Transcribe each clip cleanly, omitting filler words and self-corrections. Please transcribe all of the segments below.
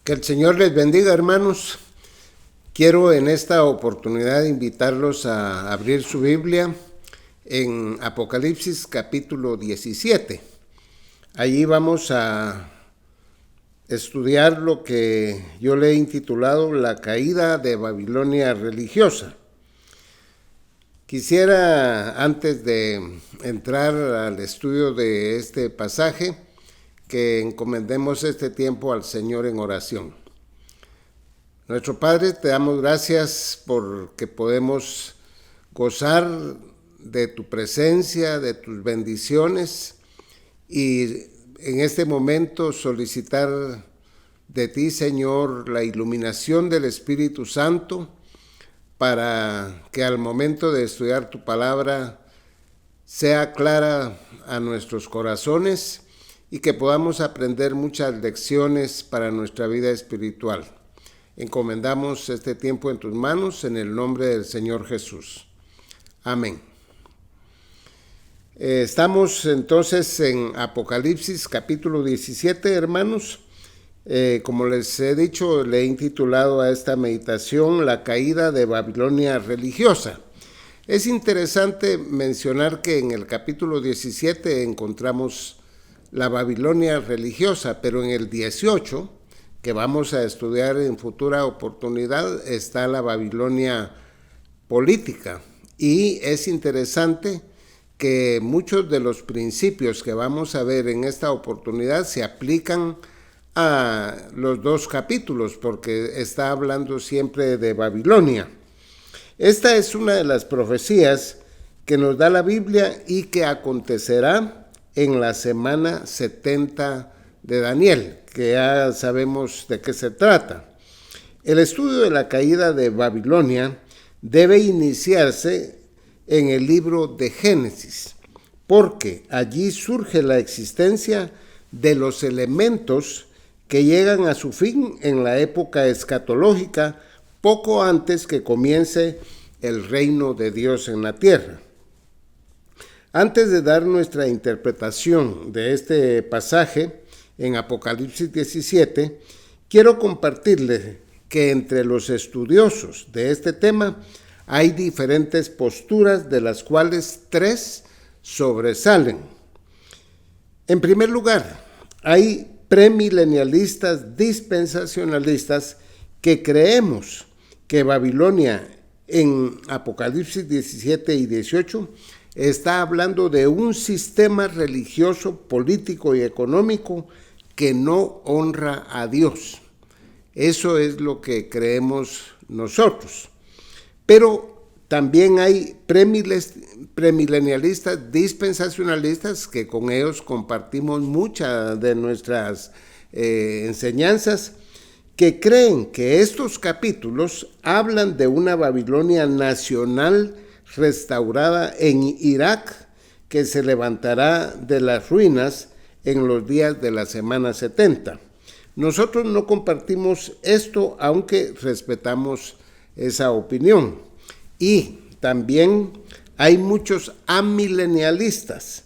Que el Señor les bendiga, hermanos. Quiero en esta oportunidad invitarlos a abrir su Biblia en Apocalipsis capítulo 17. Allí vamos a estudiar lo que yo le he intitulado La caída de Babilonia religiosa. Quisiera, antes de entrar al estudio de este pasaje, que encomendemos este tiempo al Señor en oración. Nuestro Padre, te damos gracias porque podemos gozar de tu presencia, de tus bendiciones y en este momento solicitar de ti, Señor, la iluminación del Espíritu Santo para que al momento de estudiar tu palabra sea clara a nuestros corazones y que podamos aprender muchas lecciones para nuestra vida espiritual. Encomendamos este tiempo en tus manos en el nombre del Señor Jesús. Amén. Estamos entonces en Apocalipsis capítulo 17, hermanos. Como les he dicho, le he intitulado a esta meditación La caída de Babilonia religiosa. Es interesante mencionar que en el capítulo 17 encontramos la Babilonia religiosa, pero en el 18, que vamos a estudiar en futura oportunidad, está la Babilonia política. Y es interesante que muchos de los principios que vamos a ver en esta oportunidad se aplican a los dos capítulos, porque está hablando siempre de Babilonia. Esta es una de las profecías que nos da la Biblia y que acontecerá en la semana 70 de Daniel, que ya sabemos de qué se trata. El estudio de la caída de Babilonia debe iniciarse en el libro de Génesis, porque allí surge la existencia de los elementos que llegan a su fin en la época escatológica, poco antes que comience el reino de Dios en la tierra. Antes de dar nuestra interpretación de este pasaje en Apocalipsis 17, quiero compartirles que entre los estudiosos de este tema hay diferentes posturas, de las cuales tres sobresalen. En primer lugar, hay premilenialistas dispensacionalistas que creemos que Babilonia en Apocalipsis 17 y 18 está hablando de un sistema religioso, político y económico que no honra a Dios. Eso es lo que creemos nosotros. Pero también hay premilenialistas dispensacionalistas que con ellos compartimos muchas de nuestras enseñanzas, que creen que estos capítulos hablan de una Babilonia nacional restaurada en Irak, que se levantará de las ruinas en los días de la semana 70. Nosotros no compartimos esto, aunque respetamos esa opinión. Y también hay muchos amilenialistas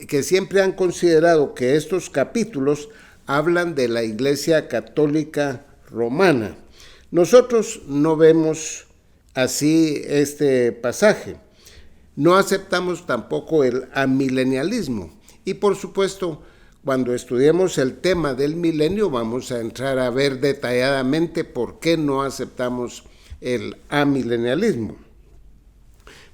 que siempre han considerado que estos capítulos hablan de la Iglesia Católica Romana. Nosotros no vemos así este pasaje. No aceptamos tampoco el amilenialismo. Y por supuesto, cuando estudiemos el tema del milenio, vamos a entrar a ver detalladamente por qué no aceptamos el amilenialismo.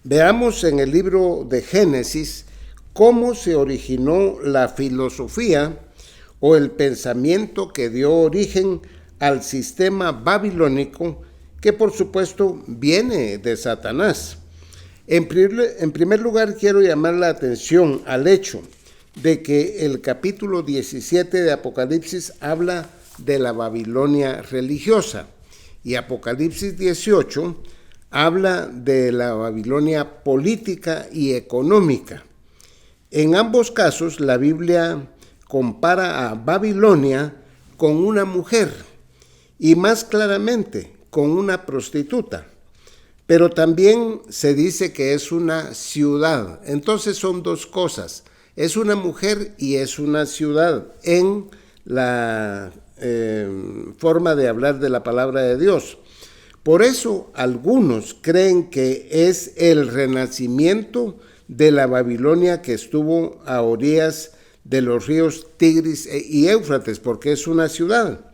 Veamos en el libro de Génesis cómo se originó la filosofía o el pensamiento que dio origen al sistema babilónico, que por supuesto viene de Satanás. En primer lugar, quiero llamar la atención al hecho de que el capítulo 17 de Apocalipsis habla de la Babilonia religiosa y Apocalipsis 18 habla de la Babilonia política y económica. En ambos casos, la Biblia compara a Babilonia con una mujer y más claramente con una prostituta. Pero también se dice que es una ciudad. Entonces son dos cosas. Es una mujer y es una ciudad en forma de hablar de la palabra de Dios. Por eso algunos creen que es el renacimiento de la Babilonia que estuvo a orillas de los ríos Tigris y Éufrates, porque es una ciudad.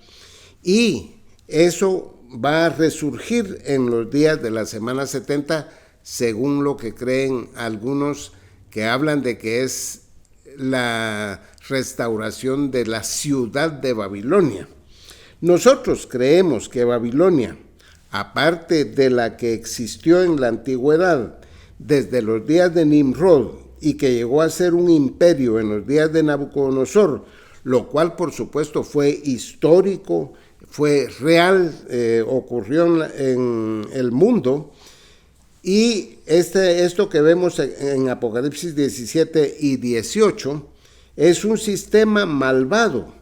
Y eso va a resurgir en los días de la semana 70, según lo que creen algunos que hablan de que es la restauración de la ciudad de Babilonia. Nosotros creemos que Babilonia, aparte de la que existió en la antigüedad desde los días de Nimrod y que llegó a ser un imperio en los días de Nabucodonosor, lo cual por supuesto fue histórico, fue real, ocurrió en el mundo. Y esto que vemos en Apocalipsis 17 y 18 es un sistema malvado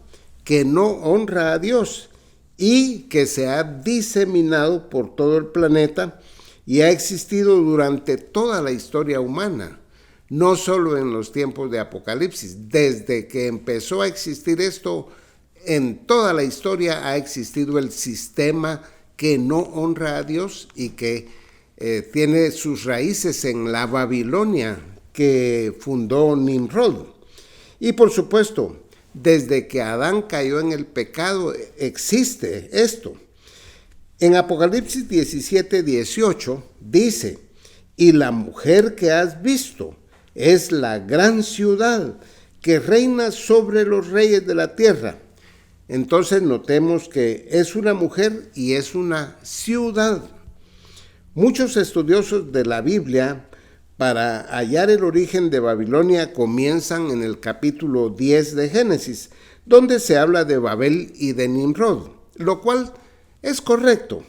que no honra a Dios y que se ha diseminado por todo el planeta y ha existido durante toda la historia humana, no solo en los tiempos de Apocalipsis. Desde que empezó a existir esto, en toda la historia ha existido el sistema que no honra a Dios y que tiene sus raíces en la Babilonia que fundó Nimrod. Y por supuesto, desde que Adán cayó en el pecado existe esto. En Apocalipsis 17, 18 dice: y la mujer que has visto es la gran ciudad que reina sobre los reyes de la tierra. Entonces notemos que es una mujer y es una ciudad. Muchos estudiosos de la Biblia, para hallar el origen de Babilonia, comienzan en el capítulo 10 de Génesis, donde se habla de Babel y de Nimrod, lo cual es correcto.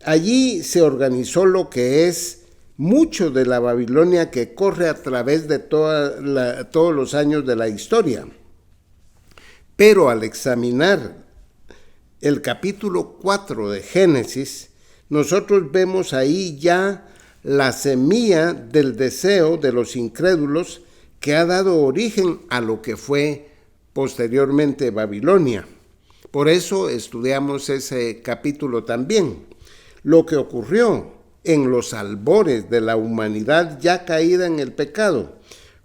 Allí se organizó lo que es mucho de la Babilonia que corre a través de todos los años de la historia. Pero al examinar el capítulo 4 de Génesis, nosotros vemos ahí ya la semilla del deseo de los incrédulos que ha dado origen a lo que fue posteriormente Babilonia. Por eso estudiamos ese capítulo también. Lo que ocurrió en los albores de la humanidad ya caída en el pecado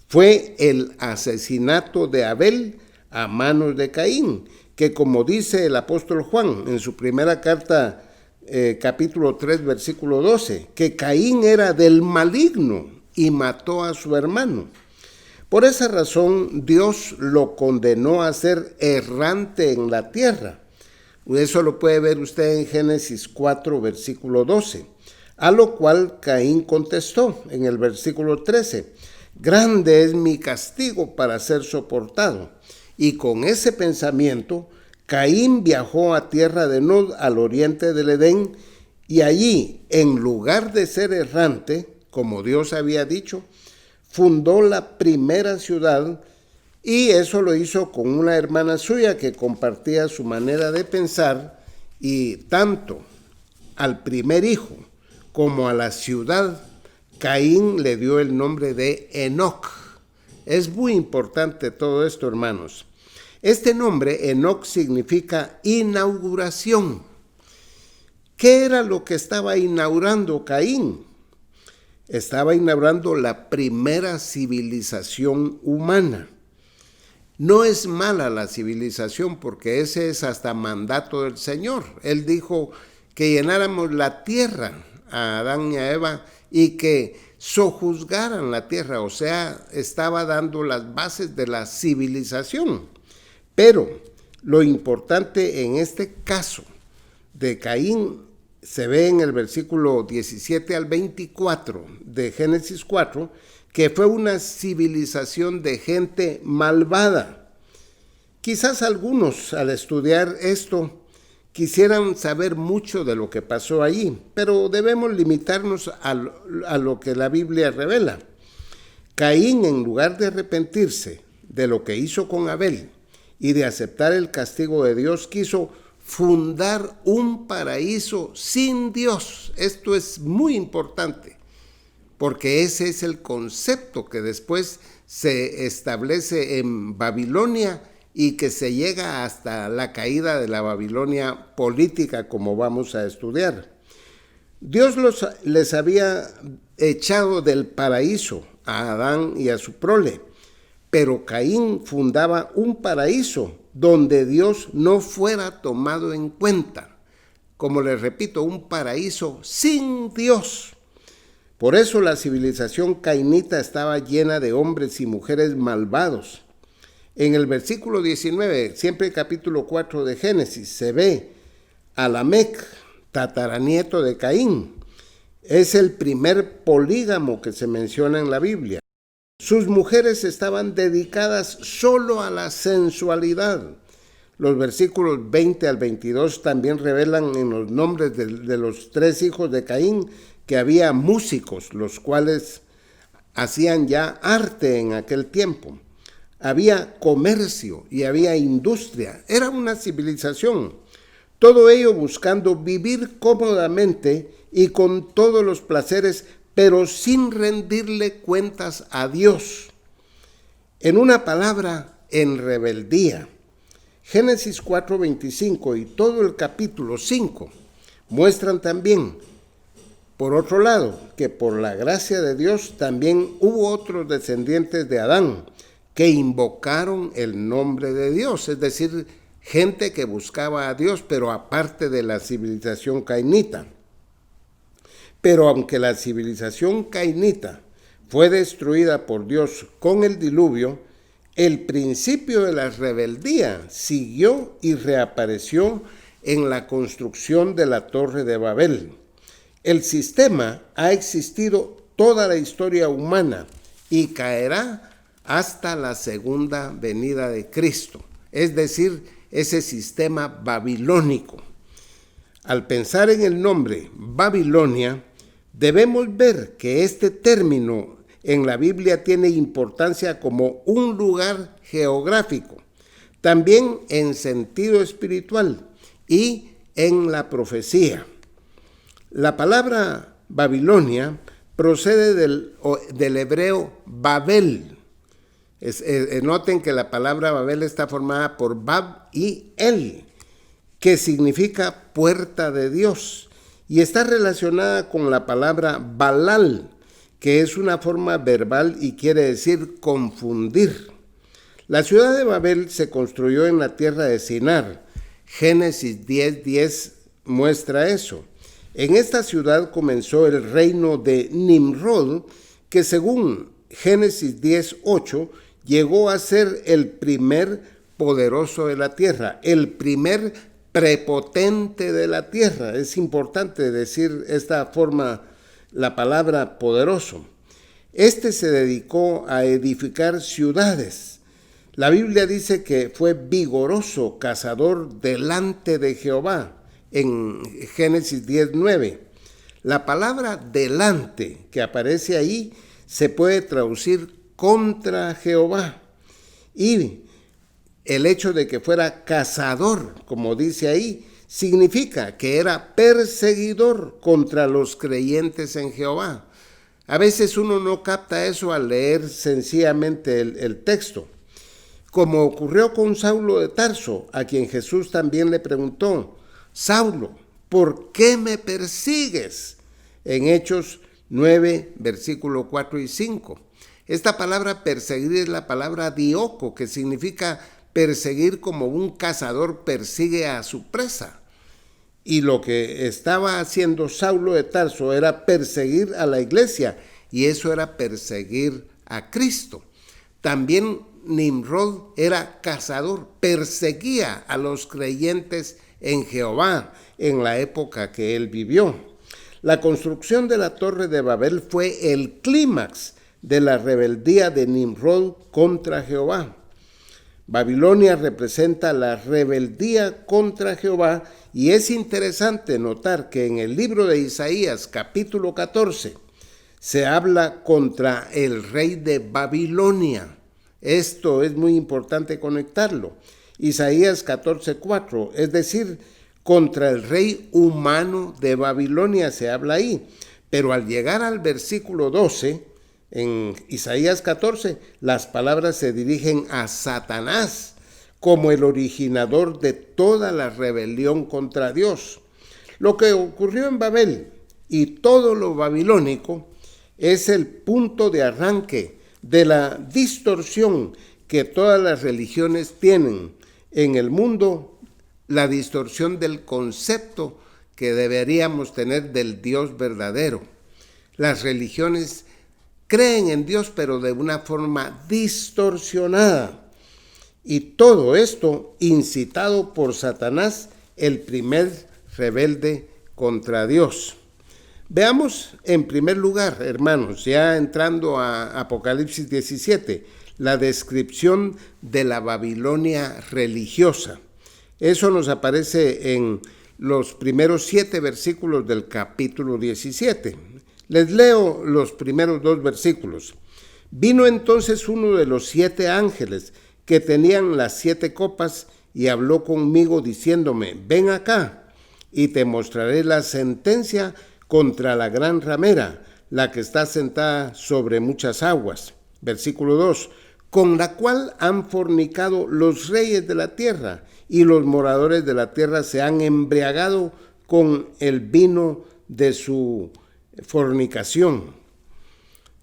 fue el asesinato de Abel a manos de Caín, que como dice el apóstol Juan en su primera carta, capítulo 3, versículo 12, que Caín era del maligno y mató a su hermano. Por esa razón Dios lo condenó a ser errante en la tierra. Eso lo puede ver usted en Génesis 4, versículo 12. A lo cual Caín contestó en el versículo 13: grande es mi castigo para ser soportado. Y con ese pensamiento Caín viajó a tierra de Nod, al oriente del Edén, y allí, en lugar de ser errante, como Dios había dicho, fundó la primera ciudad, y eso lo hizo con una hermana suya que compartía su manera de pensar, y tanto al primer hijo como a la ciudad, Caín le dio el nombre de Enoc. Es muy importante todo esto, hermanos. Este nombre, Enoc, significa inauguración. ¿Qué era lo que estaba inaugurando Caín? Estaba inaugurando la primera civilización humana. No es mala la civilización, porque ese es hasta mandato del Señor. Él dijo que llenáramos la tierra a Adán y a Eva y que sojuzgaran la tierra, o sea, estaba dando las bases de la civilización. Pero lo importante en este caso de Caín se ve en el versículo 17 al 24 de Génesis 4, que fue una civilización de gente malvada. Quizás algunos al estudiar esto quisieran saber mucho de lo que pasó allí, pero debemos limitarnos a lo que la Biblia revela. Caín, en lugar de arrepentirse de lo que hizo con Abel y de aceptar el castigo de Dios, quiso fundar un paraíso sin Dios. Esto es muy importante, porque ese es el concepto que después se establece en Babilonia y que se llega hasta la caída de la Babilonia política, como vamos a estudiar. Dios les había echado del paraíso a Adán y a su prole, pero Caín fundaba un paraíso donde Dios no fuera tomado en cuenta. Como les repito, un paraíso sin Dios. Por eso la civilización cainita estaba llena de hombres y mujeres malvados. En el versículo 19, siempre capítulo 4 de Génesis, se ve a Lamec, tataranieto de Caín. Es el primer polígamo que se menciona en la Biblia. Sus mujeres estaban dedicadas solo a la sensualidad. Los versículos 20 al 22 también revelan en los nombres de los 3 hijos de Caín que había músicos, los cuales hacían ya arte en aquel tiempo. Había comercio y había industria. Era una civilización. Todo ello buscando vivir cómodamente y con todos los placeres, pero sin rendirle cuentas a Dios. En una palabra, en rebeldía. Génesis 4:25 y todo el capítulo 5 muestran también, por otro lado, que por la gracia de Dios también hubo otros descendientes de Adán que invocaron el nombre de Dios, es decir, gente que buscaba a Dios, pero aparte de la civilización cainita. Pero aunque la civilización cainita fue destruida por Dios con el diluvio, el principio de la rebeldía siguió y reapareció en la construcción de la Torre de Babel. El sistema ha existido toda la historia humana y caerá hasta la segunda venida de Cristo, es decir, ese sistema babilónico. Al pensar en el nombre Babilonia, debemos ver que este término en la Biblia tiene importancia como un lugar geográfico, también en sentido espiritual y en la profecía. La palabra Babilonia procede del hebreo Babel. Noten que la palabra Babel está formada por Bab y El, que significa puerta de Dios, y está relacionada con la palabra Balal, que es una forma verbal y quiere decir confundir. La ciudad de Babel se construyó en la tierra de Sinar. Génesis 10:10 muestra eso. En esta ciudad comenzó el reino de Nimrod, que según Génesis 10:8 llegó a ser el primer poderoso de la tierra, el primer prepotente de la tierra. Es importante decir esta forma, la palabra poderoso. Este se dedicó a edificar ciudades. La Biblia dice que fue vigoroso cazador delante de Jehová en Génesis 10:9. La palabra delante que aparece ahí se puede traducir contra Jehová, y el hecho de que fuera cazador, como dice ahí, significa que era perseguidor contra los creyentes en Jehová. A veces uno no capta eso al leer sencillamente el texto, como ocurrió con Saulo de Tarso, a quien Jesús también le preguntó: Saulo, ¿por qué me persigues? En Hechos 9, versículo 4 y 5. Esta palabra perseguir es la palabra dioco, que significa perseguir como un cazador persigue a su presa. Y lo que estaba haciendo Saulo de Tarso era perseguir a la iglesia, y eso era perseguir a Cristo. También Nimrod era cazador, perseguía a los creyentes en Jehová en la época que él vivió. La construcción de la Torre de Babel fue el clímax de la rebeldía de Nimrod contra Jehová. Babilonia representa la rebeldía contra Jehová, y es interesante notar que en el libro de Isaías, capítulo 14, se habla contra el rey de Babilonia. Esto es muy importante conectarlo. Isaías 14:4, es decir, contra el rey humano de Babilonia se habla ahí. Pero al llegar al versículo 12, en Isaías 14, las palabras se dirigen a Satanás, como el originador de toda la rebelión contra Dios. Lo que ocurrió en Babel y todo lo babilónico es el punto de arranque de la distorsión que todas las religiones tienen en el mundo, la distorsión del concepto que deberíamos tener del Dios verdadero. Las religiones creen en Dios, pero de una forma distorsionada. Y todo esto incitado por Satanás, el primer rebelde contra Dios. Veamos en primer lugar, hermanos, ya entrando a Apocalipsis 17, la descripción de la Babilonia religiosa. Eso nos aparece en los primeros 7 versículos del capítulo 17. Les leo los primeros 2 versículos. Vino entonces uno de los 7 ángeles que tenían las 7 copas y habló conmigo diciéndome, ven acá y te mostraré la sentencia contra la gran ramera, la que está sentada sobre muchas aguas. Versículo 2, con la cual han fornicado los reyes de la tierra, y los moradores de la tierra se han embriagado con el vino de su fornicación.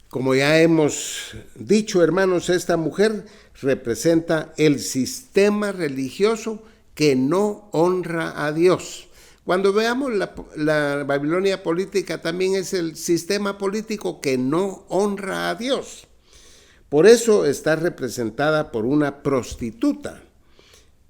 Como ya hemos dicho, hermanos, esta mujer representa el sistema religioso que no honra a Dios. Cuando veamos la Babilonia política, también es el sistema político que no honra a Dios. Por eso está representada por una prostituta.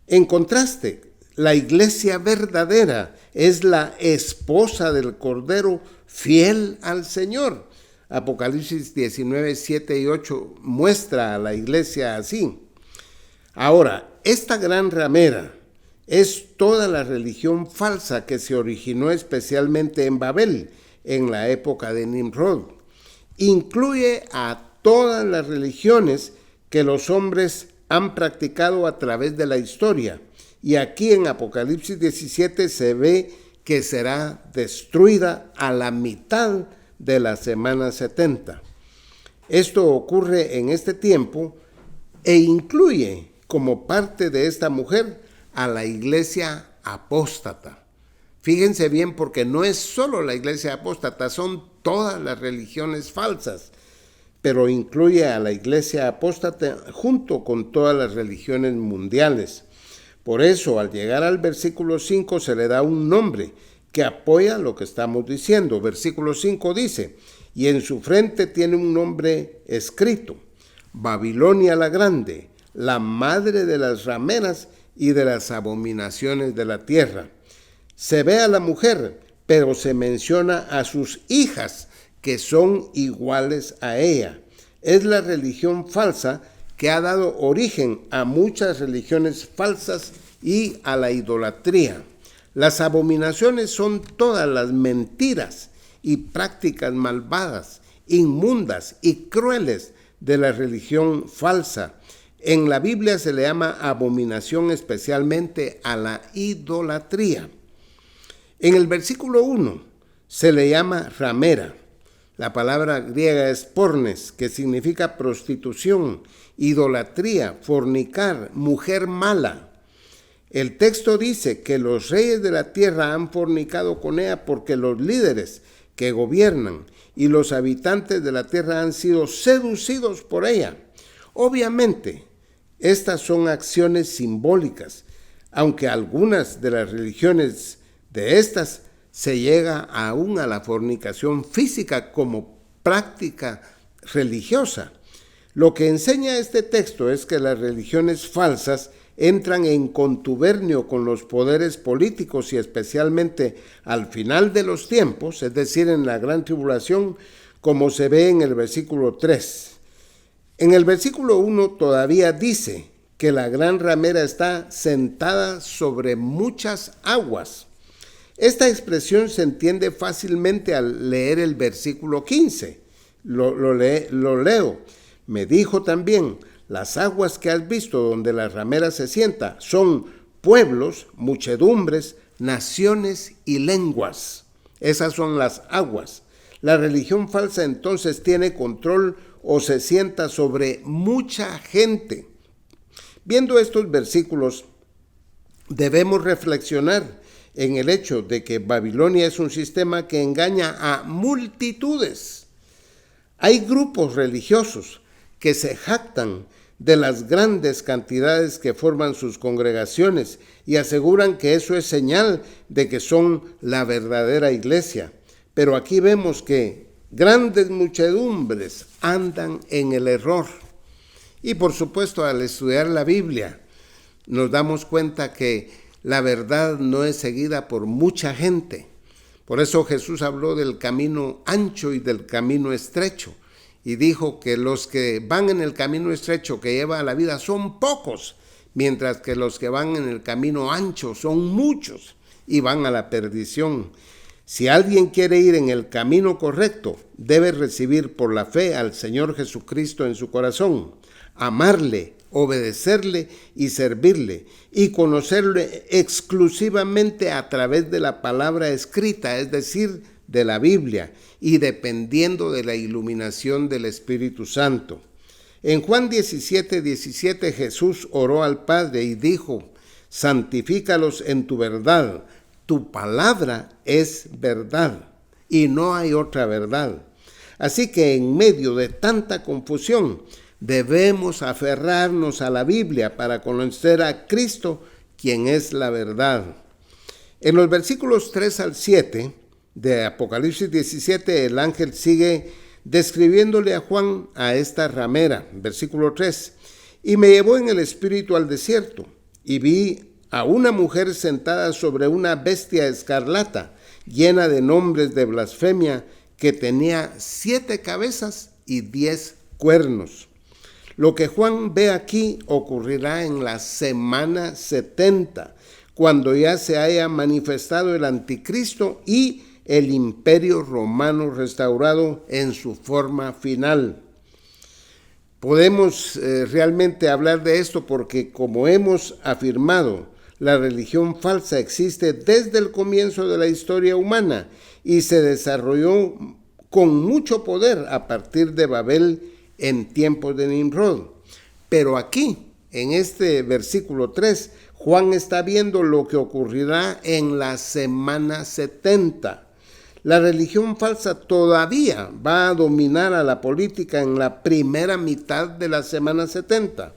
En contraste, la iglesia verdadera es la esposa del Cordero fiel al Señor. Apocalipsis 19, 7 y 8 muestra a la iglesia así. Ahora, esta gran ramera es toda la religión falsa que se originó especialmente en Babel, en la época de Nimrod. Incluye a todas las religiones que los hombres han practicado a través de la historia. Y aquí en Apocalipsis 17 se ve que será destruida a la mitad de la semana 70. Esto ocurre en este tiempo e incluye como parte de esta mujer a la iglesia apóstata. Fíjense bien, porque no es solo la iglesia apóstata, son todas las religiones falsas, pero incluye a la iglesia apóstata junto con todas las religiones mundiales. Por eso, al llegar al versículo 5 se le da un nombre que apoya lo que estamos diciendo. Versículo 5 dice, y en su frente tiene un nombre escrito, Babilonia la Grande, la madre de las rameras y de las abominaciones de la tierra. Se ve a la mujer, pero se menciona a sus hijas, que son iguales a ella. Es la religión falsa que ha dado origen a muchas religiones falsas y a la idolatría. Las abominaciones son todas las mentiras y prácticas malvadas, inmundas y crueles de la religión falsa. En la Biblia se le llama abominación especialmente a la idolatría. En el versículo 1 se le llama ramera. La palabra griega es pornes, que significa prostitución, idolatría, fornicar, mujer mala. El texto dice que los reyes de la tierra han fornicado con ella porque los líderes que gobiernan y los habitantes de la tierra han sido seducidos por ella. Obviamente, estas son acciones simbólicas, aunque algunas de las religiones de estas se llega aún a la fornicación física como práctica religiosa. Lo que enseña este texto es que las religiones falsas entran en contubernio con los poderes políticos y especialmente al final de los tiempos, es decir, en la gran tribulación, como se ve en el versículo 3. En el versículo 1 todavía dice que la gran ramera está sentada sobre muchas aguas. Esta expresión se entiende fácilmente al leer el versículo 15. Lo leo. Me dijo también, las aguas que has visto donde la ramera se sienta son pueblos, muchedumbres, naciones y lenguas. Esas son las aguas. La religión falsa entonces tiene control o se sienta sobre mucha gente. Viendo estos versículos, debemos reflexionar en el hecho de que Babilonia es un sistema que engaña a multitudes. Hay grupos religiosos que se jactan de las grandes cantidades que forman sus congregaciones y aseguran que eso es señal de que son la verdadera iglesia. Pero aquí vemos que grandes muchedumbres andan en el error. Y por supuesto, al estudiar la Biblia, nos damos cuenta que la verdad no es seguida por mucha gente. Por eso Jesús habló del camino ancho y del camino estrecho. Y dijo que los que van en el camino estrecho que lleva a la vida son pocos, mientras que los que van en el camino ancho son muchos y van a la perdición. Si alguien quiere ir en el camino correcto, debe recibir por la fe al Señor Jesucristo en su corazón, amarle, obedecerle y servirle, y conocerle exclusivamente a través de la palabra escrita, es decir, de la Biblia, y dependiendo de la iluminación del Espíritu Santo. En Juan 17:17 Jesús oró al Padre y dijo: santifícalos en tu verdad, tu palabra es verdad, y no hay otra verdad. Así que en medio de tanta confusión, debemos aferrarnos a la Biblia para conocer a Cristo, quien es la verdad. En los versículos 3 al 7 de Apocalipsis 17, el ángel sigue describiéndole a Juan a esta ramera. Versículo 3: y me llevó en el espíritu al desierto, y vi a una mujer sentada sobre una bestia escarlata, llena de nombres de blasfemia, que tenía 7 cabezas y 10 cuernos. Lo que Juan ve aquí ocurrirá en la semana 70, cuando ya se haya manifestado el anticristo y el imperio romano restaurado en su forma final. Podemos realmente hablar de esto porque, como hemos afirmado, la religión falsa existe desde el comienzo de la historia humana y se desarrolló con mucho poder a partir de Babel en tiempos de Nimrod. Pero aquí, en este versículo 3, Juan está viendo lo que ocurrirá en la semana 70. La religión falsa todavía va a dominar a la política en la primera mitad de la semana 70.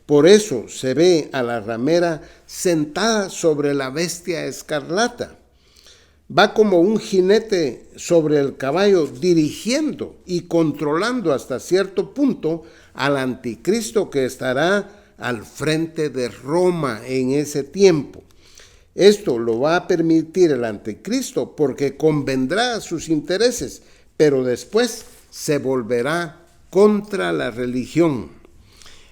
Por eso se ve a la ramera sentada sobre la bestia escarlata. Va como un jinete sobre el caballo, dirigiendo y controlando hasta cierto punto al anticristo que estará al frente de Roma en ese tiempo. Esto lo va a permitir el anticristo porque convendrá a sus intereses, pero después se volverá contra la religión.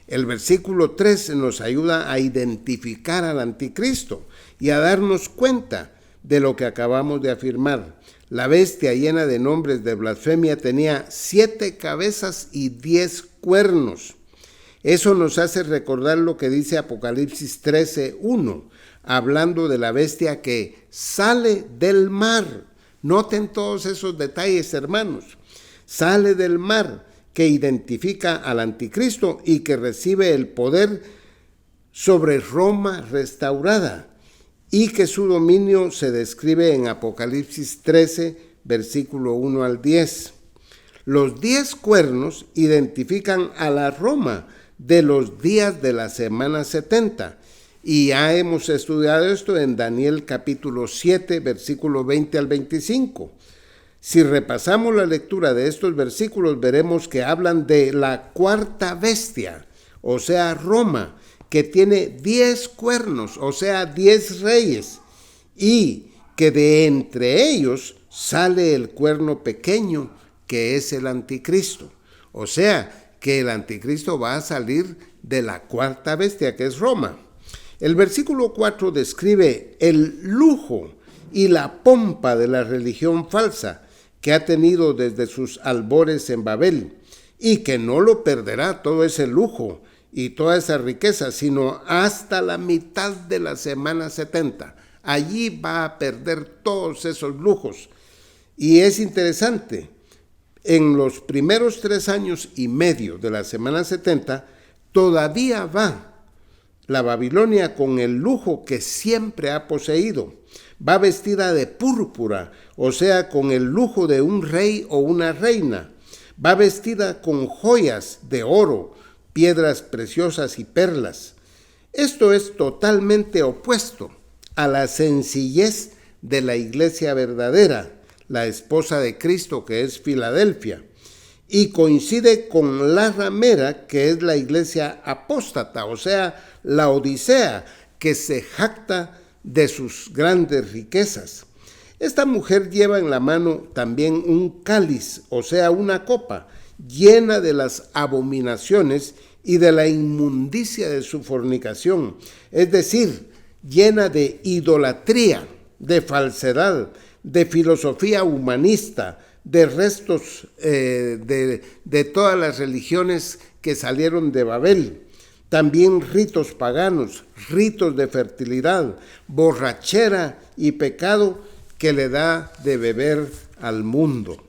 El versículo 3 nos ayuda a identificar al anticristo y a darnos cuenta de lo que acabamos de afirmar. La bestia llena de nombres de blasfemia tenía 7 cabezas y 10 cuernos. Eso nos hace recordar lo que dice Apocalipsis 13:1, hablando de la bestia que sale del mar. Noten todos esos detalles, hermanos. Sale del mar, que identifica al anticristo y que recibe el poder sobre Roma restaurada, y que su dominio se describe en Apocalipsis 13, versículo 1 al 10. Los 10 cuernos identifican a la Roma de los días de la semana 70, y ya hemos estudiado esto en Daniel capítulo 7, versículo 20 al 25. Si repasamos la lectura de estos versículos, veremos que hablan de la cuarta bestia, o sea, Roma, que tiene 10 cuernos, o sea, 10 reyes, y que de entre ellos sale el cuerno pequeño, que es el anticristo. O sea, que el anticristo va a salir de la cuarta bestia, que es Roma. El versículo 4 describe el lujo y la pompa de la religión falsa que ha tenido desde sus albores en Babel, y que no lo perderá todo ese lujo y toda esa riqueza, sino hasta la mitad de la semana 70. Allí va a perder todos esos lujos. Y es interesante, en los primeros 3 años y medio de la semana 70, todavía va la Babilonia con el lujo que siempre ha poseído. Va vestida de púrpura, o sea, con el lujo de un rey o una reina. Va vestida con joyas de oro, piedras preciosas y perlas. Esto es totalmente opuesto a la sencillez de la iglesia verdadera, la esposa de Cristo, que es Filadelfia, y coincide con la ramera, que es la iglesia apóstata, o sea, la Odisea, que se jacta de sus grandes riquezas. Esta mujer lleva en la mano también un cáliz, o sea, una copa, llena de las abominaciones y de la inmundicia de su fornicación, es decir, llena de idolatría, de falsedad, de filosofía humanista, de restos de todas las religiones que salieron de Babel. También ritos paganos, ritos de fertilidad, borrachera y pecado que le da de beber al mundo.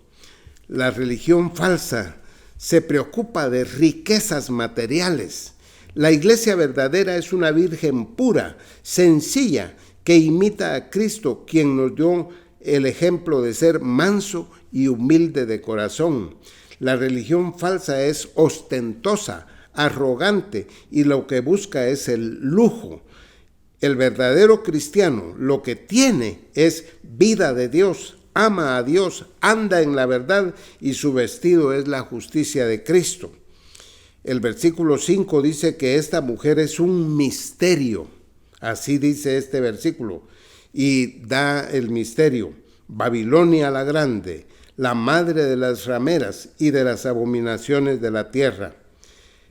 La religión falsa se preocupa de riquezas materiales. La iglesia verdadera es una virgen pura, sencilla, que imita a Cristo, quien nos dio el ejemplo de ser manso y humilde de corazón. La religión falsa es ostentosa, arrogante, y lo que busca es el lujo. El verdadero cristiano lo que tiene es vida de Dios, ama a Dios, anda en la verdad y su vestido es la justicia de Cristo. El versículo 5 dice que esta mujer es un misterio, así dice este versículo, y da el misterio: Babilonia la grande, la madre de las rameras y de las abominaciones de la tierra.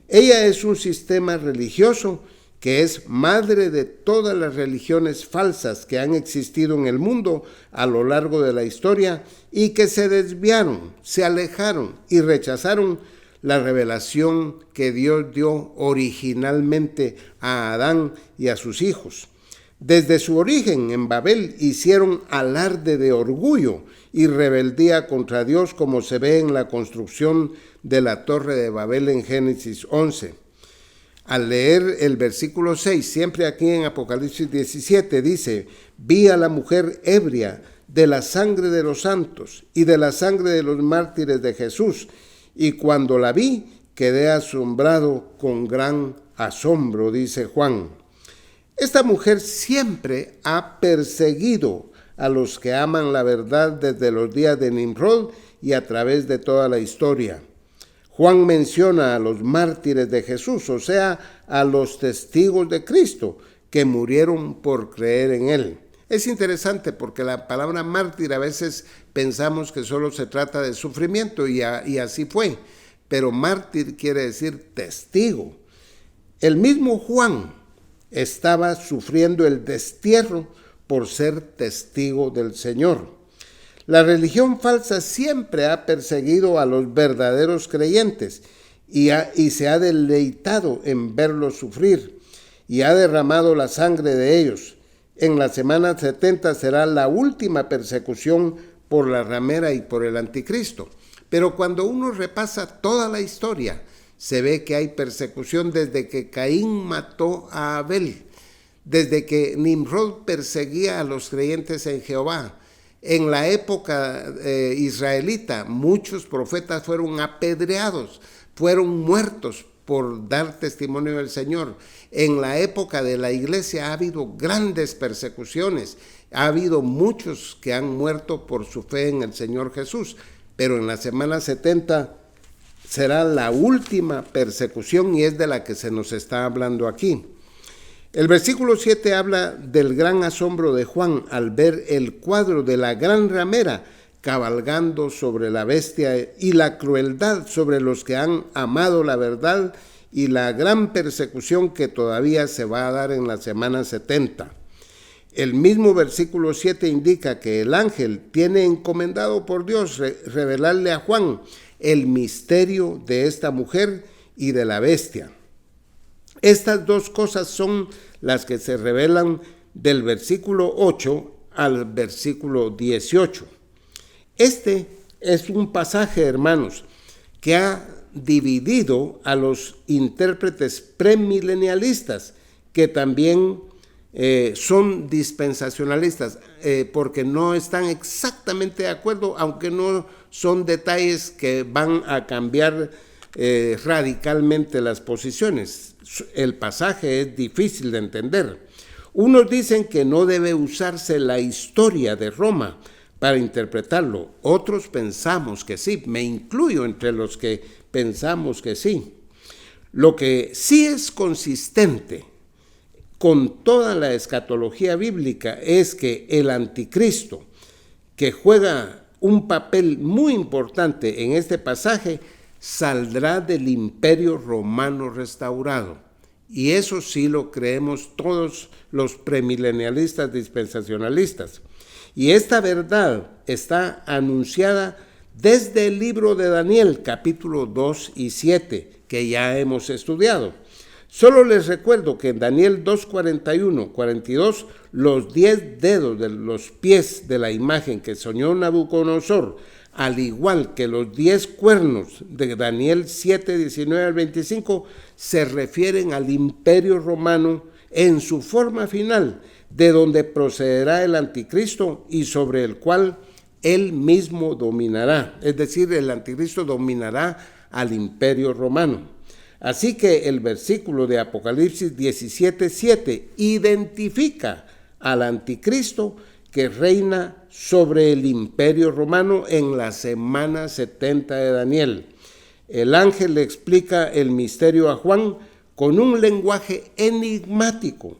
Ella es un sistema religioso que es madre de todas las religiones falsas que han existido en el mundo a lo largo de la historia y que se desviaron, se alejaron y rechazaron la revelación que Dios dio originalmente a Adán y a sus hijos. Desde su origen en Babel hicieron alarde de orgullo y rebeldía contra Dios, como se ve en la construcción de la Torre de Babel en Génesis 11. Al leer el versículo 6, siempre aquí en Apocalipsis 17, dice: vi a la mujer ebria de la sangre de los santos y de la sangre de los mártires de Jesús, y cuando la vi quedé asombrado con gran asombro, dice Juan. Esta mujer siempre ha perseguido a los que aman la verdad desde los días de Nimrod y a través de toda la historia. Juan menciona a los mártires de Jesús, o sea, a los testigos de Cristo que murieron por creer en él. Es interesante porque la palabra mártir a veces pensamos que solo se trata de sufrimiento y así fue, pero mártir quiere decir testigo. El mismo Juan estaba sufriendo el destierro por ser testigo del Señor. La religión falsa siempre ha perseguido a los verdaderos creyentes y se ha deleitado en verlos sufrir y ha derramado la sangre de ellos. En la semana 70 será la última persecución por la ramera y por el anticristo. Pero cuando uno repasa toda la historia, se ve que hay persecución desde que Caín mató a Abel, desde que Nimrod perseguía a los creyentes en Jehová. En la época israelita, muchos profetas fueron apedreados, fueron muertos por dar testimonio del Señor. En la época de la iglesia ha habido grandes persecuciones, ha habido muchos que han muerto por su fe en el Señor Jesús, pero en la semana 70 será la última persecución y es de la que se nos está hablando aquí. El versículo 7 habla del gran asombro de Juan al ver el cuadro de la gran ramera cabalgando sobre la bestia y la crueldad sobre los que han amado la verdad y la gran persecución que todavía se va a dar en la semana 70. El mismo versículo 7 indica que el ángel tiene encomendado por Dios revelarle a Juan el misterio de esta mujer y de la bestia. Estas dos cosas son las que se revelan del versículo 8 al versículo 18. Este es un pasaje, hermanos, que ha dividido a los intérpretes premilenialistas que también son dispensacionalistas, porque no están exactamente de acuerdo, aunque no son detalles que van a cambiar radicalmente las posiciones. El pasaje es difícil de entender. Unos dicen que no debe usarse la historia de Roma para interpretarlo. Otros pensamos que sí. Me incluyo entre los que pensamos que sí. Lo que sí es consistente con toda la escatología bíblica es que el anticristo, que juega un papel muy importante en este pasaje, saldrá del imperio romano restaurado. Y eso sí lo creemos todos los premilenialistas dispensacionalistas. Y esta verdad está anunciada desde el libro de Daniel, capítulo 2 y 7, que ya hemos estudiado. Solo les recuerdo que en Daniel 2:41, 42, los 10 dedos de los pies de la imagen que soñó Nabucodonosor, al igual que los 10 cuernos de Daniel 7:19 al 25, se refieren al imperio romano en su forma final, de donde procederá el anticristo y sobre el cual él mismo dominará. Es decir, el anticristo dominará al imperio romano. Así que el versículo de Apocalipsis 17:7 identifica al anticristo que reina sobre el imperio romano en la semana 70 de Daniel. El ángel le explica el misterio a Juan con un lenguaje enigmático.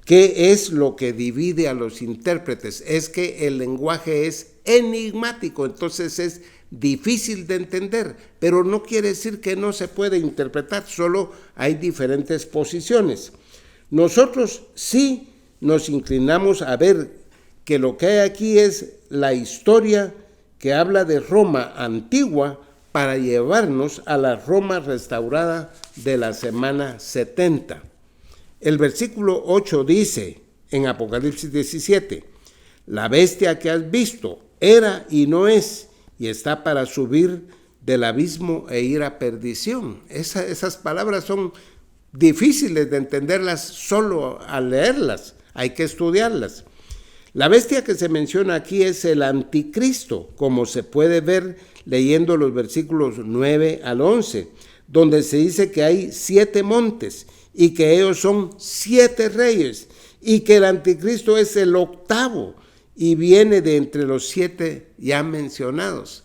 ¿Qué es lo que divide a los intérpretes? Es que el lenguaje es enigmático, entonces es difícil de entender, pero no quiere decir que no se puede interpretar, solo hay diferentes posiciones. Nosotros sí nos inclinamos a ver que lo que hay aquí es la historia que habla de Roma antigua para llevarnos a la Roma restaurada de la semana 70. El versículo 8 dice en Apocalipsis 17, la bestia que has visto era y no es, y está para subir del abismo e ir a perdición. Esas palabras son difíciles de entenderlas solo al leerlas, hay que estudiarlas. La bestia que se menciona aquí es el anticristo, como se puede ver leyendo los versículos 9 al 11, donde se dice que hay 7 montes y que ellos son 7 reyes y que el anticristo es el octavo y viene de entre los 7 ya mencionados.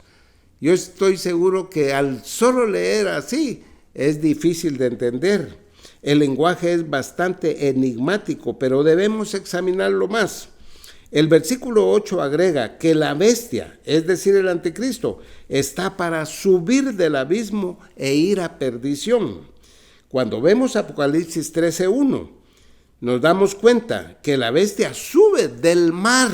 Yo estoy seguro que al solo leer así es difícil de entender. El lenguaje es bastante enigmático, pero debemos examinarlo más. El versículo 8 agrega que la bestia, es decir, el anticristo, está para subir del abismo e ir a perdición. Cuando vemos Apocalipsis 13:1, nos damos cuenta que la bestia sube del mar.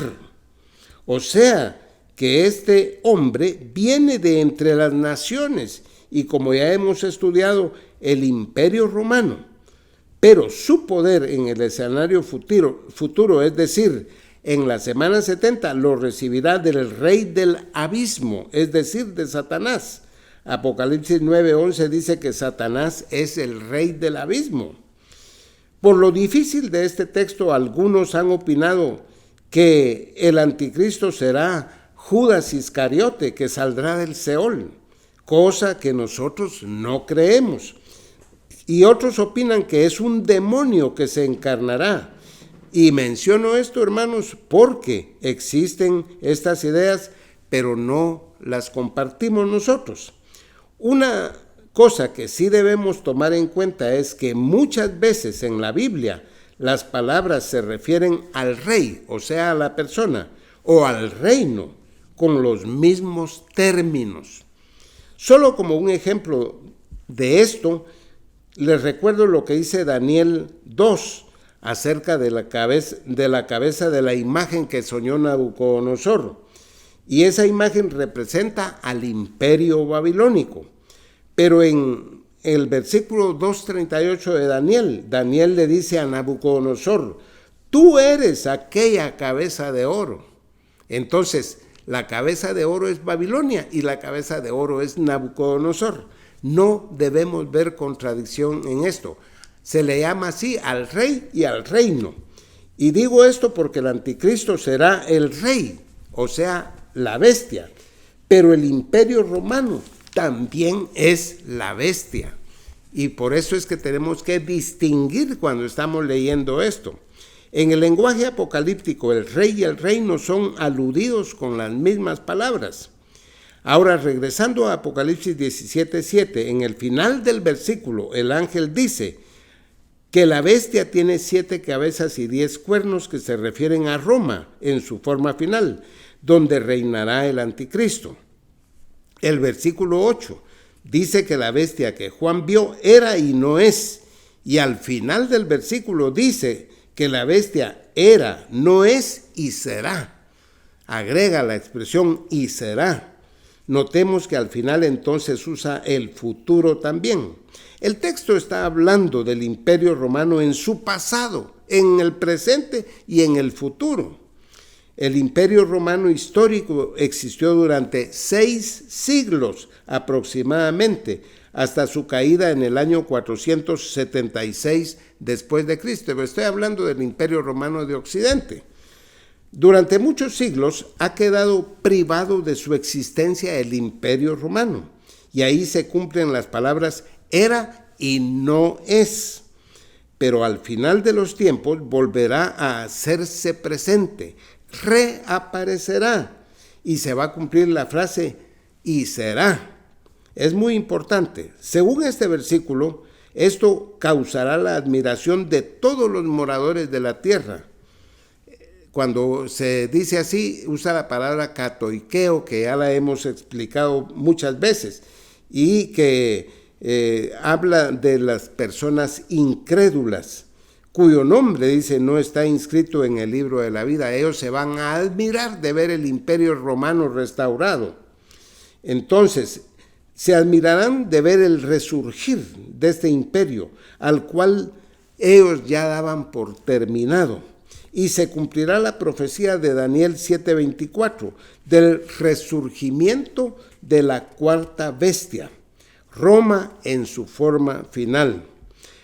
O sea, que este hombre viene de entre las naciones y, como ya hemos estudiado, el imperio romano. Pero su poder en el escenario futuro, es decir, en la semana 70, lo recibirá del rey del abismo, es decir, de Satanás. Apocalipsis 9:11 dice que Satanás es el rey del abismo. Por lo difícil de este texto, algunos han opinado que el anticristo será Judas Iscariote, que saldrá del Seol, cosa que nosotros no creemos. Y otros opinan que es un demonio que se encarnará. Y menciono esto, hermanos, porque existen estas ideas, pero no las compartimos nosotros. Una cosa que sí debemos tomar en cuenta es que muchas veces en la Biblia las palabras se refieren al rey, o sea, a la persona, o al reino, con los mismos términos. Solo como un ejemplo de esto, les recuerdo lo que dice Daniel 2 acerca de la cabeza de la imagen que soñó Nabucodonosor. Y esa imagen representa al imperio babilónico. Pero en el versículo 2:38 de Daniel le dice a Nabucodonosor, tú eres aquella cabeza de oro. Entonces, la cabeza de oro es Babilonia y la cabeza de oro es Nabucodonosor. No debemos ver contradicción en esto. Se le llama así al rey y al reino. Y digo esto porque el anticristo será el rey, o sea, la bestia. Pero el imperio romano también es la bestia. Y por eso es que tenemos que distinguir cuando estamos leyendo esto. En el lenguaje apocalíptico, el rey y el reino son aludidos con las mismas palabras. Ahora, regresando a Apocalipsis 17:7, en el final del versículo, el ángel dice que la bestia tiene 7 cabezas y 10 cuernos que se refieren a Roma en su forma final, donde reinará el anticristo. El versículo 8 dice que la bestia que Juan vio era y no es, y al final del versículo dice que la bestia era, no es y será. Agrega la expresión y será. Notemos que al final entonces usa el futuro también. El texto está hablando del imperio romano en su pasado, en el presente y en el futuro. El imperio romano histórico existió durante 6 siglos aproximadamente, hasta su caída en el año 476 después de Cristo. Estoy hablando del imperio romano de Occidente. Durante muchos siglos ha quedado privado de su existencia el imperio romano, y ahí se cumplen las palabras era y no es. Pero al final de los tiempos volverá a hacerse presente, reaparecerá, y se va a cumplir la frase y será. Es muy importante. Según este versículo, esto causará la admiración de todos los moradores de la tierra. Cuando se dice así, usa la palabra katoikeo, que ya la hemos explicado muchas veces, y que habla de las personas incrédulas, cuyo nombre, dice, no está inscrito en el libro de la vida. Ellos se van a admirar de ver el imperio romano restaurado. Entonces, se admirarán de ver el resurgir de este imperio, al cual ellos ya daban por terminado. Y se cumplirá la profecía de Daniel 7:24 del resurgimiento de la cuarta bestia, Roma en su forma final.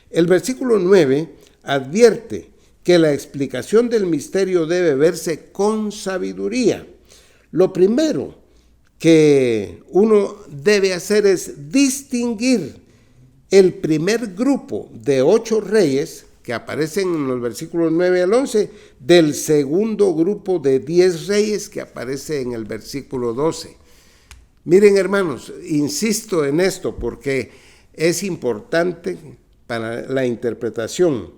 El versículo 9 advierte que la explicación del misterio debe verse con sabiduría. Lo primero que uno debe hacer es distinguir el primer grupo de 8 reyes que aparecen en los versículos 9 al 11 del segundo grupo de 10 reyes que aparece en el versículo 12. Miren, hermanos, insisto en esto porque es importante para la interpretación.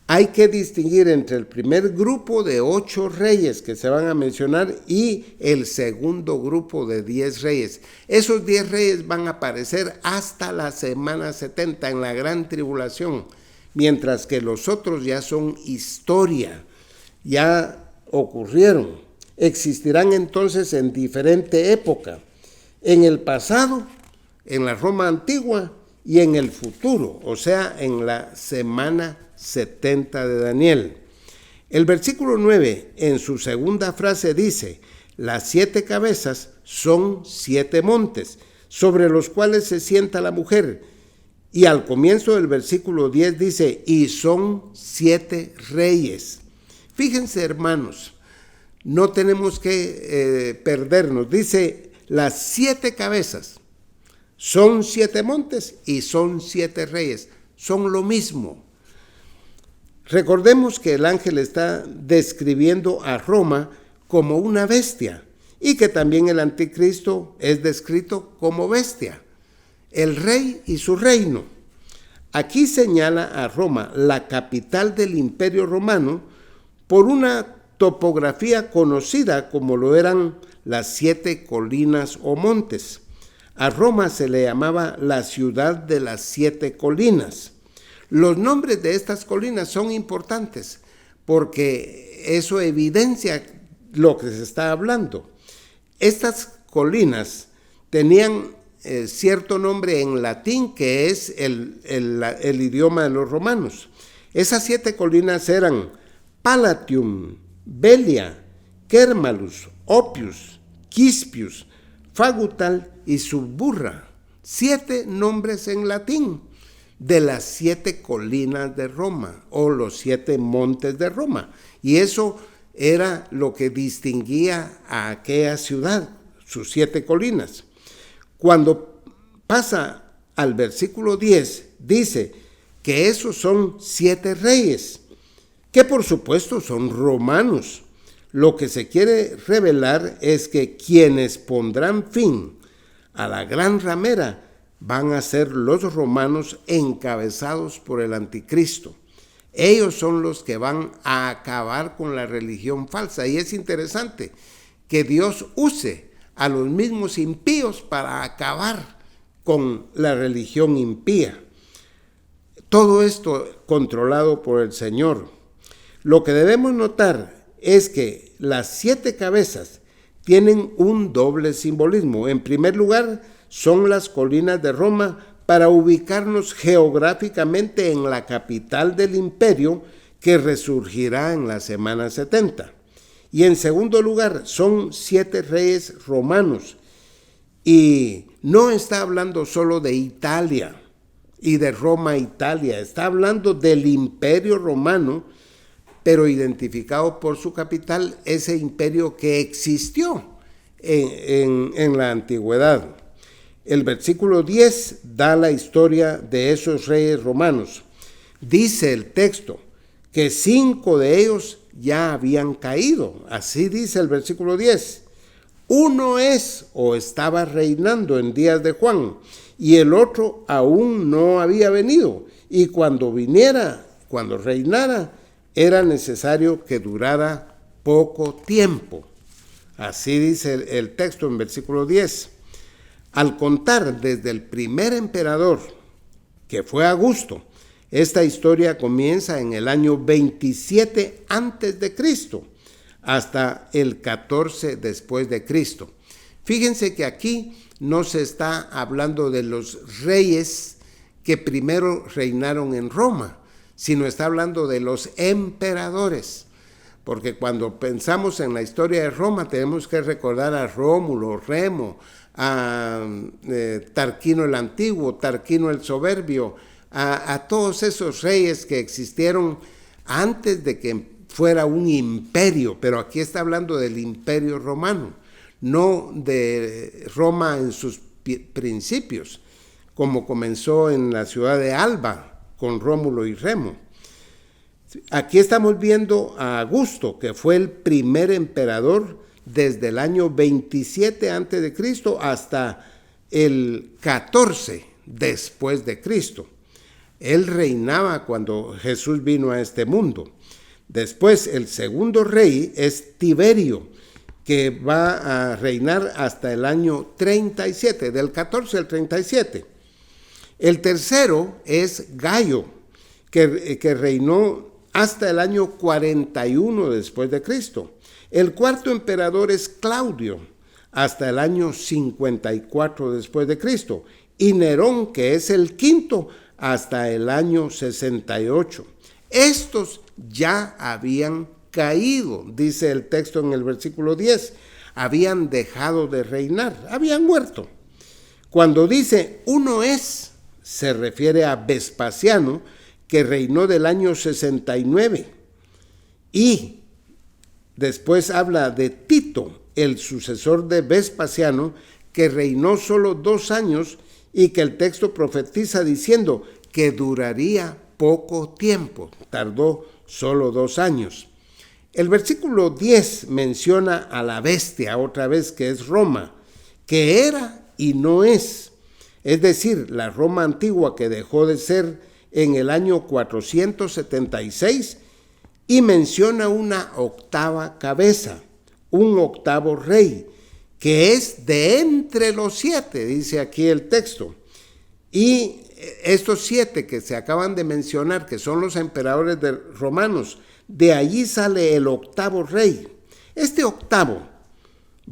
Hay que distinguir entre el primer grupo de 8 reyes que se van a mencionar y el segundo grupo de 10 reyes. Esos 10 reyes van a aparecer hasta la semana 70 en la gran tribulación, mientras que los otros ya son historia, ya ocurrieron. Existirán entonces en diferente época, en el pasado, en la Roma antigua y en el futuro, o sea, en la semana 70 de Daniel. El versículo 9 en su segunda frase dice: las 7 cabezas son 7 montes, sobre los cuales se sienta la mujer. Y al comienzo del versículo 10 dice: y son 7 reyes. Fíjense, hermanos, no tenemos que perdernos. Dice, las 7 cabezas son 7 montes y son 7 reyes. Son lo mismo. Recordemos que el ángel está describiendo a Roma como una bestia y que también el anticristo es descrito como bestia, el rey y su reino. Aquí señala a Roma, la capital del imperio romano, por una topografía conocida como lo eran las 7 colinas o montes. A Roma se le llamaba la ciudad de las 7 colinas. Los nombres de estas colinas son importantes porque eso evidencia lo que se está hablando. Estas colinas tenían cierto nombre en latín que es el idioma de los romanos. Esas 7 colinas eran Palatium, Velia, Kermalus, Opius, Quispius, Fagutal y Suburra. 7 nombres en latín. de las 7 colinas de Roma o los 7 montes de Roma. Y eso era lo que distinguía a aquella ciudad, sus 7 colinas. Cuando pasa al versículo 10, dice que esos son 7 reyes, que por supuesto son romanos. Lo que se quiere revelar es que quienes pondrán fin a la gran ramera van a ser los romanos encabezados por el anticristo. Ellos son los que van a acabar con la religión falsa. Y es interesante que Dios use a los mismos impíos para acabar con la religión impía. Todo esto controlado por el Señor. Lo que debemos notar es que las 7 cabezas tienen un doble simbolismo. En primer lugar, son las colinas de Roma para ubicarnos geográficamente en la capital del imperio que resurgirá en la semana 70. Y en segundo lugar, son 7 reyes romanos. Y no está hablando solo de Italia y de Roma, Italia. Está hablando del imperio romano, pero identificado por su capital, ese imperio que existió en la antigüedad. El versículo 10 da la historia de esos reyes romanos. Dice el texto que 5 de ellos ya habían caído. Así dice el versículo 10. Uno es o estaba reinando en días de Juan, y el otro aún no había venido. Y cuando reinara, era necesario que durara poco tiempo. Así dice el texto en versículo 10. Al contar desde el primer emperador, que fue Augusto, esta historia comienza en el año 27 antes de Cristo hasta el 14 después de Cristo. Fíjense que aquí no se está hablando de los reyes que primero reinaron en Roma, sino está hablando de los emperadores. Porque cuando pensamos en la historia de Roma tenemos que recordar a Rómulo, Remo, a Tarquino el Antiguo, Tarquino el Soberbio, a todos esos reyes que existieron antes de que fuera un imperio, pero aquí está hablando del imperio romano, no de Roma en sus principios, como comenzó en la ciudad de Alba con Rómulo y Remo. Aquí estamos viendo a Augusto, que fue el primer emperador desde el año 27 antes de Cristo hasta el 14 después de Cristo. Él reinaba cuando Jesús vino a este mundo. Después, el segundo rey es Tiberio, que va a reinar hasta el año 37, del 14 al 37. El tercero es Gallo, que reinó hasta el año 41 después de Cristo. El cuarto emperador es Claudio, hasta el año 54 después de Cristo. Y Nerón, que es el quinto, hasta el año 68. Estos ya habían caído, dice el texto en el versículo 10. Habían dejado de reinar, habían muerto. Cuando dice uno es, se refiere a Vespasiano, que reinó del año 69. Y después habla de Tito, el sucesor de Vespasiano, que reinó solo 2 años y que el texto profetiza diciendo que duraría poco tiempo, tardó solo 2 años. El versículo 10 menciona a la bestia otra vez, que es Roma, que era y no es. Es decir, la Roma antigua que dejó de ser en el año 476 y menciona una octava cabeza, un octavo rey, que es de entre los 7, dice aquí el texto. Y estos 7 que se acaban de mencionar, que son los emperadores romanos, de allí sale el octavo rey. Este octavo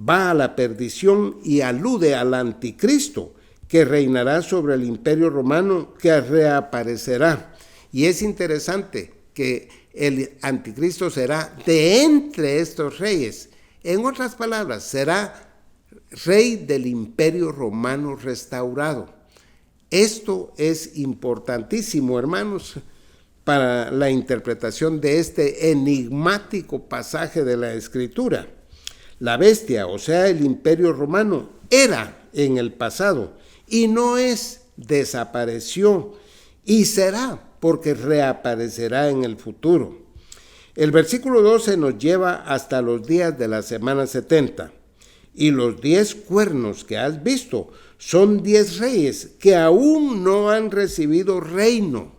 va a la perdición y alude al anticristo, que reinará sobre el imperio romano, que reaparecerá. Y es interesante que el anticristo será de entre estos reyes. En otras palabras, será rey del imperio romano restaurado. Esto es importantísimo, hermanos, para la interpretación de este enigmático pasaje de la Escritura. La bestia, o sea, el Imperio Romano, era en el pasado y no es, desapareció y será, porque reaparecerá en el futuro. El versículo 12 nos lleva hasta los días de la semana 70. Y los 10 cuernos que has visto son 10 reyes que aún no han recibido reino.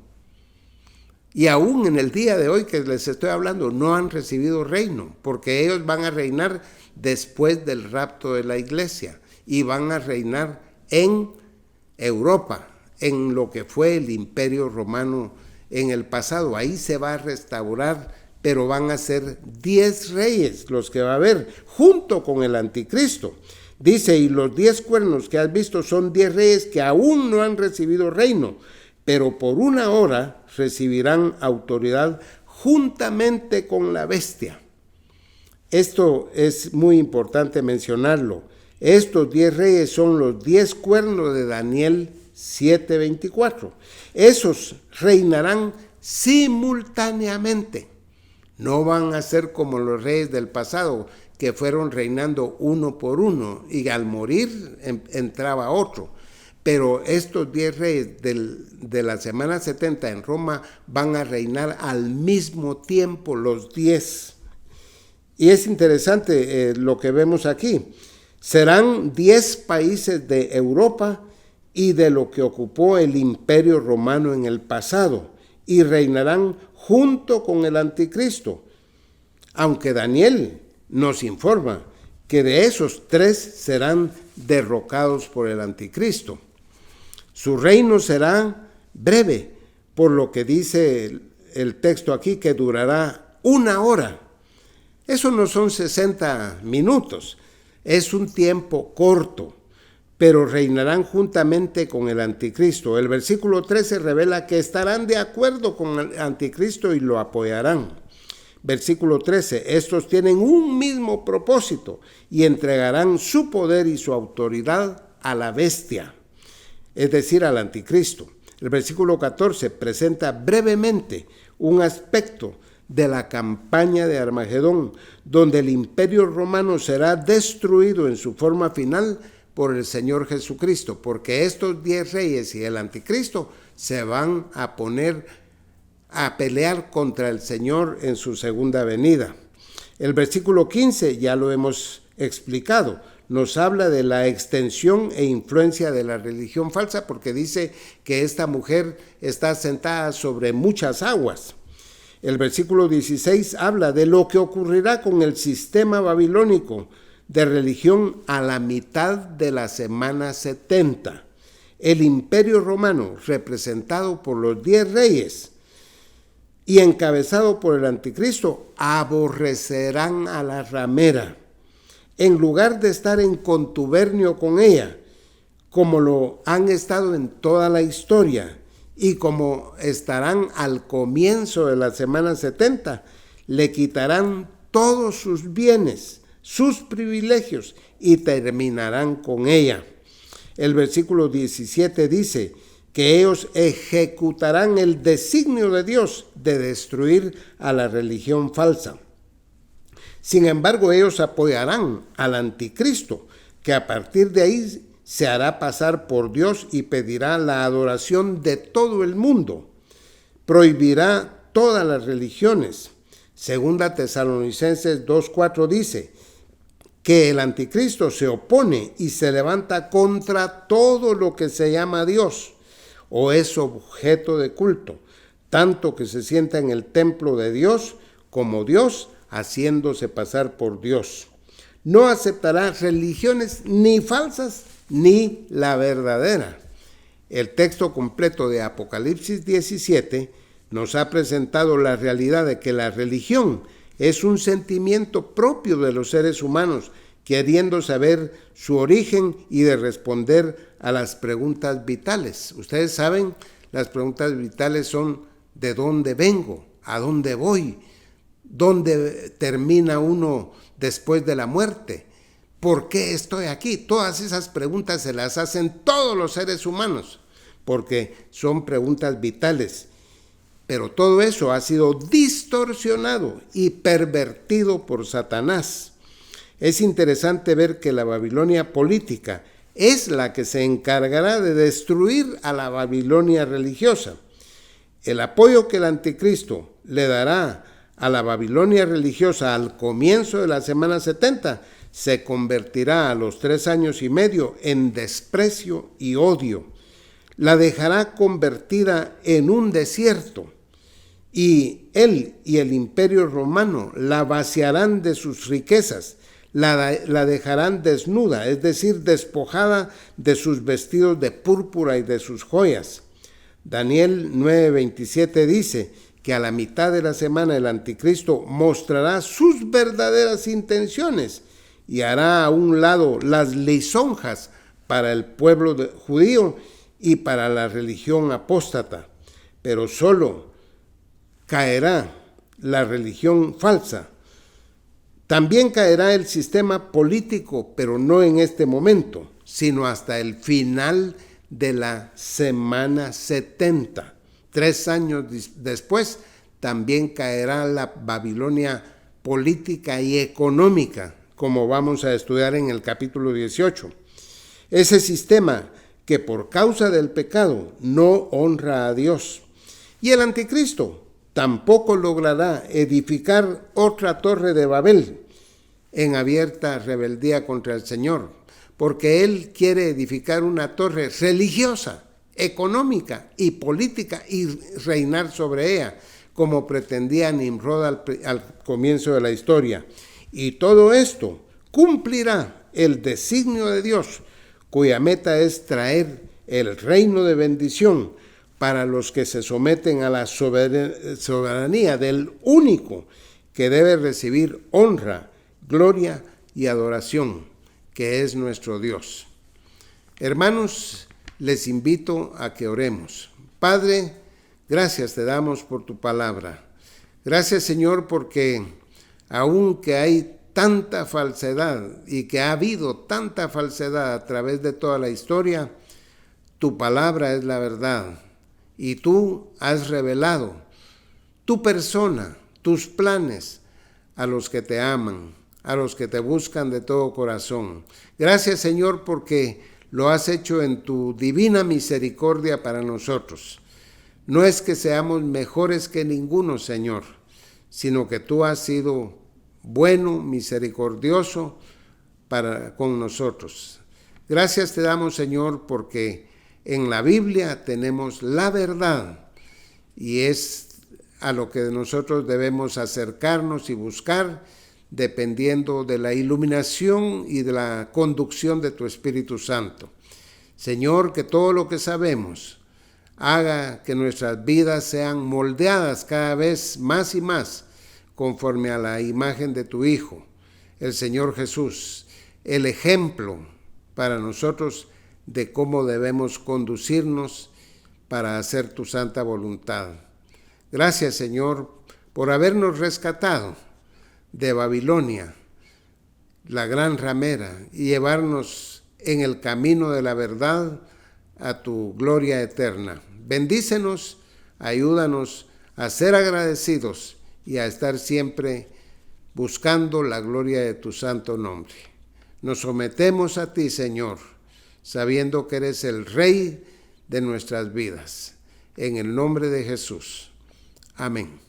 Y aún en el día de hoy que les estoy hablando, no han recibido reino, porque ellos van a reinar después del rapto de la iglesia y van a reinar en Europa, en lo que fue el Imperio Romano en el pasado. Ahí se va a restaurar, pero van a ser 10 reyes los que va a haber, junto con el anticristo. Dice, y los 10 cuernos que has visto son 10 reyes que aún no han recibido reino, pero por una hora recibirán autoridad juntamente con la bestia. Esto es muy importante mencionarlo. Estos 10 reyes son los 10 cuernos de Daniel 7:24. Esos reinarán simultáneamente. No van a ser como los reyes del pasado, que fueron reinando uno por uno y al morir entraba otro. Pero estos 10 reyes de la semana 70 en Roma van a reinar al mismo tiempo, los 10. Y es interesante lo que vemos aquí. Serán 10 países de Europa y de lo que ocupó el Imperio Romano en el pasado, y reinarán junto con el anticristo. Aunque Daniel nos informa que de esos 3 serán derrocados por el anticristo. Su reino será breve, por lo que dice el texto aquí, que durará 1 hora. Eso no son 60 minutos, es un tiempo corto, pero reinarán juntamente con el anticristo. El versículo 13 revela que estarán de acuerdo con el anticristo y lo apoyarán. Versículo 13, estos tienen un mismo propósito y entregarán su poder y su autoridad a la bestia, es decir, al anticristo. El versículo 14 presenta brevemente un aspecto de la campaña de Armagedón, donde el Imperio Romano será destruido en su forma final por el Señor Jesucristo, porque estos 10 reyes y el anticristo se van a poner a pelear contra el Señor en su segunda venida. El versículo 15 ya lo hemos explicado, nos habla de la extensión e influencia de la religión falsa, porque dice que esta mujer está sentada sobre muchas aguas. El versículo 16 habla de lo que ocurrirá con el sistema babilónico de religión a la mitad de la semana 70. El Imperio Romano, representado por los 10 reyes y encabezado por el anticristo, aborrecerán a la ramera, en lugar de estar en contubernio con ella, como lo han estado en toda la historia y como estarán al comienzo de la semana 70, le quitarán todos sus bienes, sus privilegios, y terminarán con ella. El versículo 17 dice que ellos ejecutarán el designio de Dios de destruir a la religión falsa. Sin embargo, ellos apoyarán al anticristo, que a partir de ahí se hará pasar por Dios y pedirá la adoración de todo el mundo. Prohibirá todas las religiones. Segunda Tesalonicenses 2:4 dice que el anticristo se opone y se levanta contra todo lo que se llama Dios o es objeto de culto, tanto que se sienta en el templo de Dios como Dios, haciéndose pasar por Dios. No aceptará religiones ni falsas ni la verdadera. El texto completo de Apocalipsis 17 nos ha presentado la realidad de que la religión es un sentimiento propio de los seres humanos, queriendo saber su origen y de responder a las preguntas vitales. Ustedes saben, las preguntas vitales son: ¿de dónde vengo? ¿A dónde voy? ¿Dónde termina uno después de la muerte? ¿Por qué estoy aquí? Todas esas preguntas se las hacen todos los seres humanos. porque son preguntas vitales. Pero todo eso ha sido distorsionado y pervertido por Satanás. Es interesante ver que la Babilonia política es la que se encargará de destruir a la Babilonia religiosa. El apoyo que el anticristo le dará a la Babilonia religiosa al comienzo de la semana 70 se convertirá a los 3 años y medio en desprecio y odio. La dejará convertida en un desierto. Y él y el imperio romano la vaciarán de sus riquezas, la dejarán desnuda, es decir, despojada de sus vestidos de púrpura y de sus joyas. Daniel 9:27 dice que a la mitad de la semana el anticristo mostrará sus verdaderas intenciones y hará a un lado las lisonjas para el pueblo judío y para la religión apóstata, pero solo caerá la religión falsa. También caerá el sistema político, pero no en este momento, sino hasta el final de la semana 70. 3 años después, también caerá la Babilonia política y económica, como vamos a estudiar en el capítulo 18. Ese sistema que por causa del pecado no honra a Dios. Y el anticristo tampoco logrará edificar otra torre de Babel en abierta rebeldía contra el Señor, porque él quiere edificar una torre religiosa, económica y política y reinar sobre ella, como pretendía Nimrod al comienzo de la historia. Y todo esto cumplirá el designio de Dios, cuya meta es traer el reino de bendición para los que se someten a la soberanía del único que debe recibir honra, gloria y adoración, que es nuestro Dios. Hermanos, les invito a que oremos. Padre, gracias te damos por tu palabra. Gracias, Señor, porque aunque hay tanta falsedad y que ha habido tanta falsedad a través de toda la historia, tu palabra es la verdad. Y tú has revelado tu persona, tus planes a los que te aman, a los que te buscan de todo corazón. Gracias, Señor, porque lo has hecho en tu divina misericordia para nosotros. No es que seamos mejores que ninguno, Señor, sino que tú has sido bueno, misericordioso con nosotros. Gracias te damos, Señor, porque en la Biblia tenemos la verdad y es a lo que nosotros debemos acercarnos y buscar dependiendo de la iluminación y de la conducción de tu Espíritu Santo. Señor, que todo lo que sabemos haga que nuestras vidas sean moldeadas cada vez más y más conforme a la imagen de tu Hijo, el Señor Jesús, el ejemplo para nosotros de cómo debemos conducirnos para hacer tu santa voluntad. Gracias, Señor, por habernos rescatado de Babilonia, la gran ramera, y llevarnos en el camino de la verdad a tu gloria eterna. Bendícenos, ayúdanos a ser agradecidos y a estar siempre buscando la gloria de tu santo nombre. Nos sometemos a ti, Señor, sabiendo que eres el Rey de nuestras vidas. En el nombre de Jesús. Amén.